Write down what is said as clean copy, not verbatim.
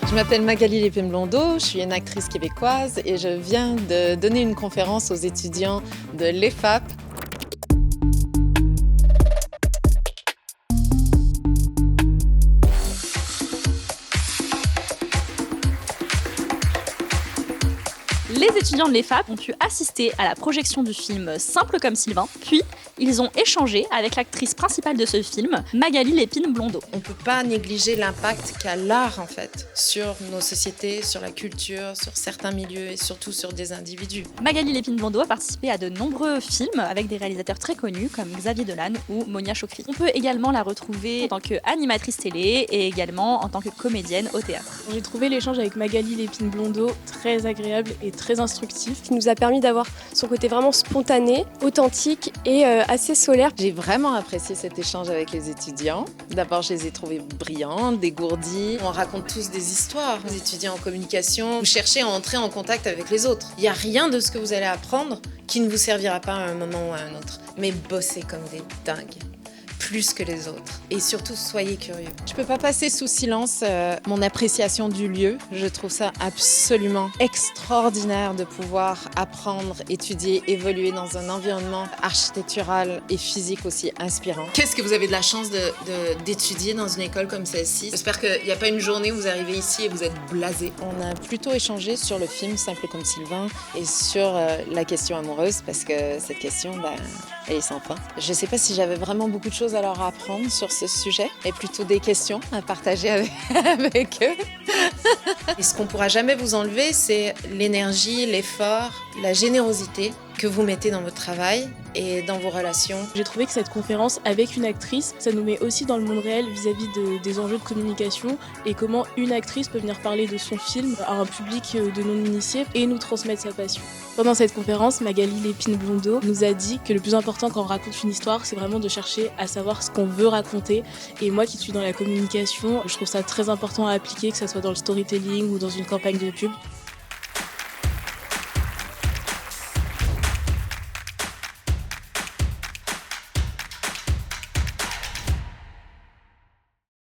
Je m'appelle Magali Lépine-Blondeau, je suis une actrice québécoise et je viens de donner une conférence aux étudiants de l'EFAP. Les étudiants de l'EFAP ont pu assister à la projection du film Simple comme Sylvain, puis ils ont échangé avec l'actrice principale de ce film, Magali Lépine-Blondeau. On ne peut pas négliger l'impact qu'a l'art en fait sur nos sociétés, sur la culture, sur certains milieux et surtout sur des individus. Magali Lépine-Blondeau a participé à de nombreux films avec des réalisateurs très connus comme Xavier Dolan ou Monia Chokri. On peut également la retrouver en tant qu'animatrice télé et également en tant que comédienne au théâtre. J'ai trouvé l'échange avec Magali Lépine-Blondeau très agréable et très instructif, qui nous a permis d'avoir son côté vraiment spontané, authentique et assez solaire. J'ai vraiment apprécié cet échange avec les étudiants. D'abord, je les ai trouvés brillants, dégourdis. On raconte tous des histoires. Les étudiants en communication, vous cherchez à entrer en contact avec les autres. Il n'y a rien de ce que vous allez apprendre qui ne vous servira pas à un moment ou à un autre. Mais bossez comme des dingues. Plus que les autres. Et surtout, soyez curieux. Je peux pas passer sous silence mon appréciation du lieu. Je trouve ça absolument extraordinaire de pouvoir apprendre, étudier, évoluer dans un environnement architectural et physique aussi inspirant. Qu'est-ce que vous avez de la chance d'étudier dans une école comme celle-ci? J'espère qu'il n'y a pas une journée où vous arrivez ici et vous êtes blasé. On a plutôt échangé sur le film Simple comme Sylvain et sur la question amoureuse parce que cette question, elle est sans fin. Je sais pas si j'avais vraiment beaucoup de choses à leur apprendre sur ce sujet, mais plutôt des questions à partager avec eux. Et ce qu'on pourra jamais vous enlever, c'est l'énergie, l'effort, la générosité que vous mettez dans votre travail et dans vos relations. J'ai trouvé que cette conférence avec une actrice, ça nous met aussi dans le monde réel vis-à-vis des enjeux de communication et comment une actrice peut venir parler de son film à un public de non-initiés et nous transmettre sa passion. Pendant cette conférence, Magali Lépine-Blondeau nous a dit que le plus important quand on raconte une histoire, c'est vraiment de chercher à savoir ce qu'on veut raconter. Et moi qui suis dans la communication, je trouve ça très important à appliquer, que ce soit dans le storytelling ou dans une campagne de pub.